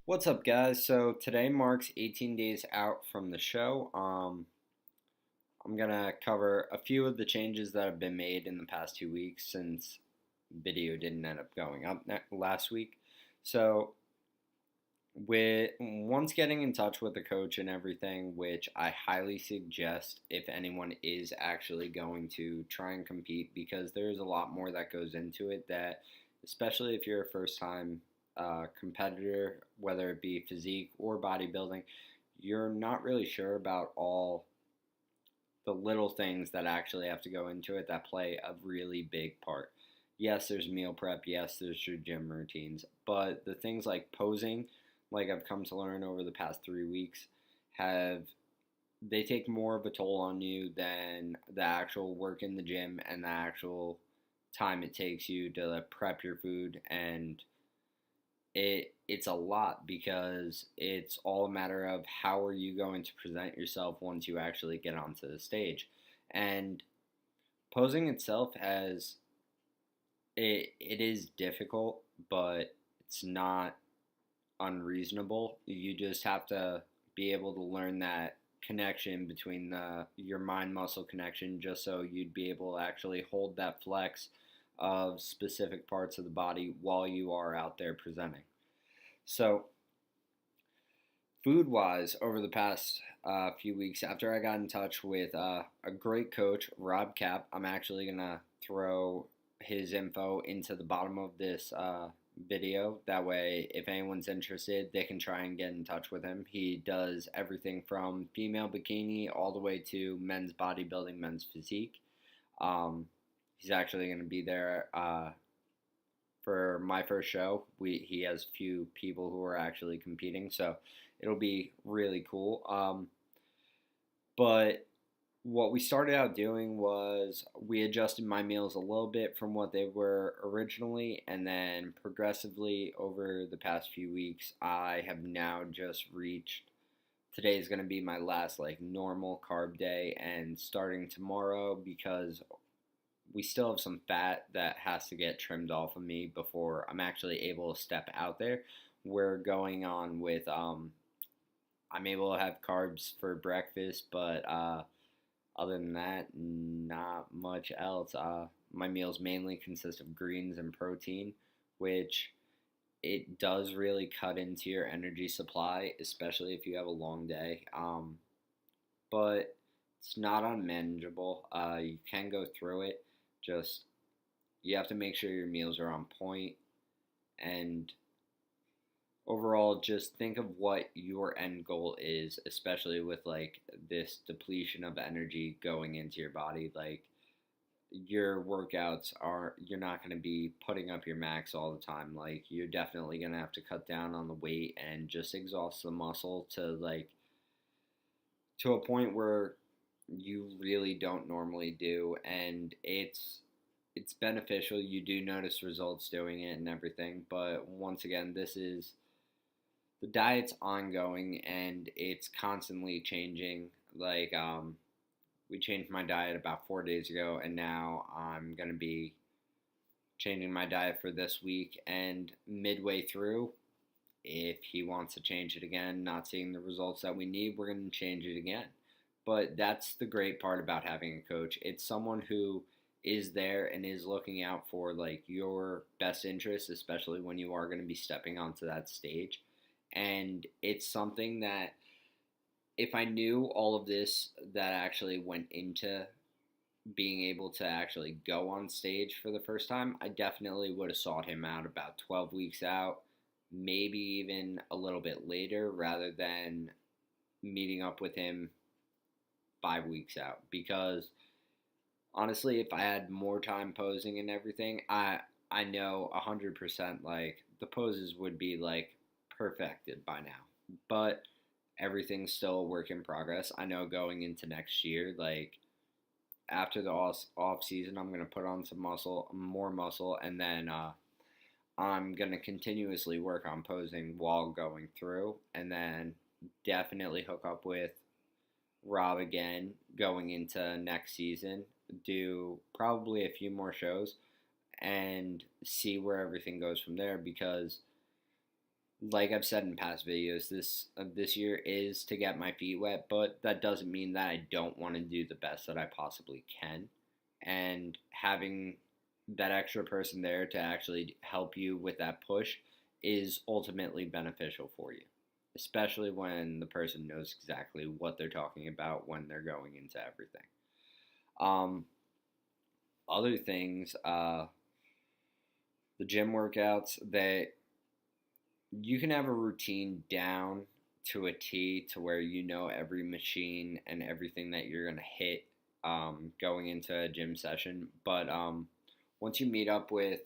What's up, guys? So today marks 18 days out from the show. I'm gonna cover a few of the changes that have been made in the past 2 weeks since video didn't end up going up last week. So with once getting in touch with the coach and everything, which I highly suggest if anyone is actually going to try and compete, because there's a lot more that goes into it that, especially if you're a first time competitor, whether it be physique or bodybuilding, you're not really sure about all the little things that actually have to go into it that play a really big part. Yes, there's meal prep. Yes, there's your gym routines. But the things like posing, like I've come to learn over the past 3 weeks, have they take more of a toll on you than the actual work in the gym and the actual time it takes you to prep your food. And it's a lot because it's all a matter of how are you going to present yourself once you actually get onto the stage. And posing itself it is difficult, but it's not unreasonable. You just have to be able to learn that connection between the your mind muscle connection, just so you'd be able to actually hold that flex of specific parts of the body while you are out there presenting. So, food wise, over the past few weeks, after I got in touch with a great coach, Rob Cap, I'm actually going to throw his info into the bottom of this video. That way, if anyone's interested, they can try and get in touch with him. He does everything from female bikini all the way to men's bodybuilding, men's physique. He's actually going to be there for my first show. He has a few people who are actually competing, so it'll be really cool. But what we started out doing was we adjusted my meals a little bit from what they were originally, and then progressively over the past few weeks, I have now just reached. Today is going to be my last normal carb day, and starting tomorrow, because we still have some fat that has to get trimmed off of me before I'm actually able to step out there. We're going on with I'm able to have carbs for breakfast, but other than that, not much else. My meals mainly consist of greens and protein, which it does really cut into your energy supply, especially if you have a long day. But it's not unmanageable. You can go through it. Just you have to make sure your meals are on point, and overall just think of what your end goal is, especially with this depletion of energy going into your body. Like, your workouts are, you're not going to be putting up your max all the time. Like, you're definitely going to have to cut down on the weight and just exhaust the muscle to a point where you really don't normally do. And it's beneficial. You do notice results doing it and everything, but once again, the diet's ongoing and it's constantly changing. We changed my diet about 4 days ago, and now I'm going to be changing my diet for this week. And midway through, if he wants to change it again, not seeing the results that we need, we're going to change it again. But that's the great part about having a coach. It's someone who is there and is looking out for your best interests, especially when you are going to be stepping onto that stage. And it's something that, if I knew all of this that actually went into being able to actually go on stage for the first time, I definitely would have sought him out about 12 weeks out, maybe even a little bit later, rather than meeting up with him 5 weeks out. Because honestly, if I had more time posing and everything, I know 100% the poses would be perfected by now. But everything's still a work in progress. I know going into next year, after the off season, I'm gonna put on some more muscle, and then I'm gonna continuously work on posing while going through, and then definitely hook up with Rob again going into next season. Do probably a few more shows and see where everything goes from there, because like I've said in past videos, this year is to get my feet wet, but that doesn't mean that I don't want to do the best that I possibly can. And having that extra person there to actually help you with that push is ultimately beneficial for you, especially when the person knows exactly what they're talking about when they're going into everything. Um, Other things, the gym workouts, that you can have a routine down to a T to where you know every machine and everything that you're going to hit going into a gym session. But once you meet up with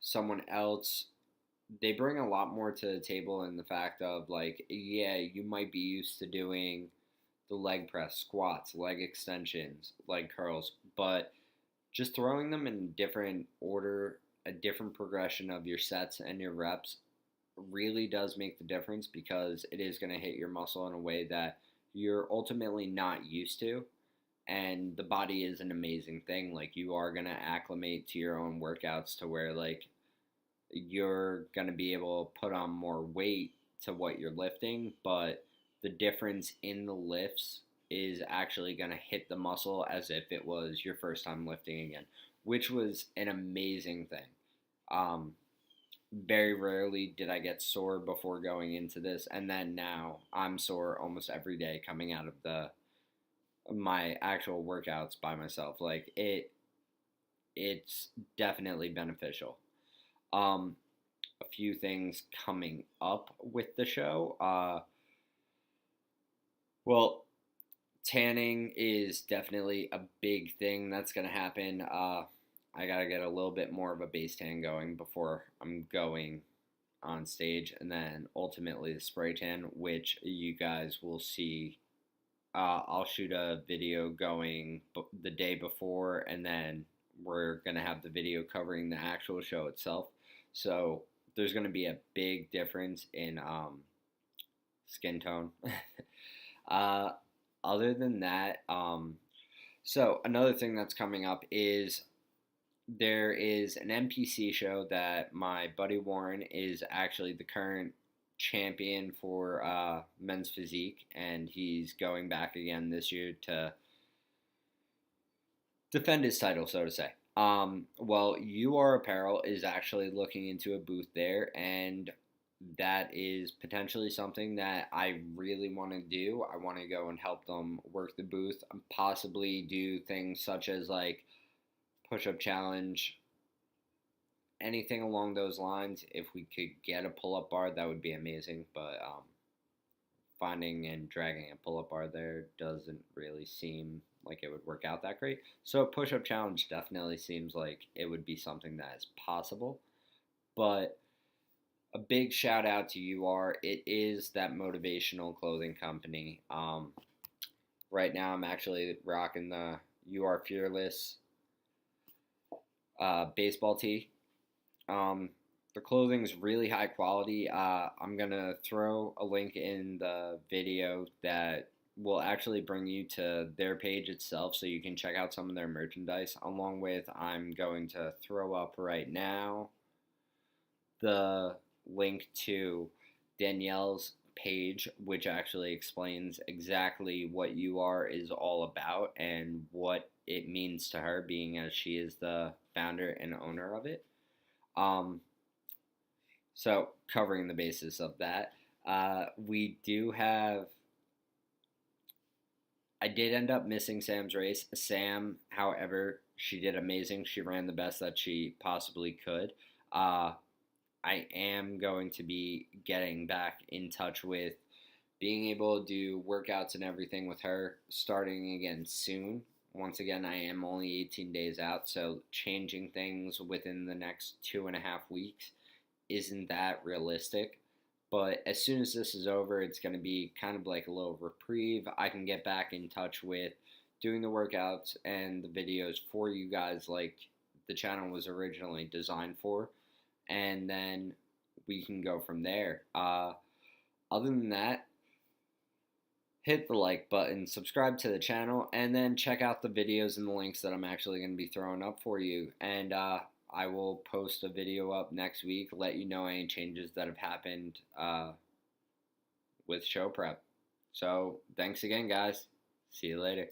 someone else, they bring a lot more to the table in the fact of, like, yeah, you might be used to doing the leg press, squats, leg extensions, leg curls, but just throwing them in a different order, a different progression of your sets and your reps really does make the difference, because it is going to hit your muscle in a way that you're ultimately not used to. And the body is an amazing thing. Like, you are going to acclimate to your own workouts to where, like, you're going to be able to put on more weight to what you're lifting, but the difference in the lifts is actually going to hit the muscle as if it was your first time lifting again, which was an amazing thing. Very rarely did I get sore before going into this, and then now I'm sore almost every day coming out of the my actual workouts by myself. Like, it's definitely beneficial. Um, a few things coming up with the show. Well, tanning is definitely a big thing that's going to happen. I got to get a little bit more of a base tan going before I'm going on stage, and then ultimately the spray tan, which you guys will see. I'll shoot a video going the day before, and then we're going to have the video covering the actual show itself. So there's going to be a big difference in skin tone. uh, Other than that, so another thing that's coming up is there is an NPC show that my buddy Warren is actually the current champion for men's physique, and he's going back again this year to defend his title, so to say. Well, UR Apparel is actually looking into a booth there, and that is potentially something that I really want to do. I want to go and help them work the booth, possibly do things such as like push-up challenge, anything along those lines. If we could get a pull-up bar, that would be amazing. But finding and dragging a pull-up bar there doesn't really seem like it would work out that great. So a push-up challenge definitely seems like it would be something that is possible. But a big shout out to UR. It is that motivational clothing company. Right now I'm actually rocking the UR Fearless baseball tee. The clothing is really high quality. I'm going to throw a link in the video that will actually bring you to their page itself so you can check out some of their merchandise. Along with, I'm going to throw up right now the link to Danielle's page, which actually explains exactly what UR is all about and what it means to her, being as she is the founder and owner of it. So covering the basis of that, we do have. I did end up missing Sam's race. Sam, however, she did amazing. She ran the best that she possibly could. I am going to be getting back in touch with being able to do workouts and everything with her starting again soon. Once again, I am only 18 days out, so changing things within the next 2.5 weeks isn't that realistic. But as soon as this is over, it's going to be kind of like a little reprieve. I can get back in touch with doing the workouts and the videos for you guys like the channel was originally designed for. And then we can go from there. Other than that, hit the like button, subscribe to the channel, and then check out the videos and the links that I'm actually going to be throwing up for you. And I will post a video up next week, let you know any changes that have happened with show prep. So thanks again, guys. See you later.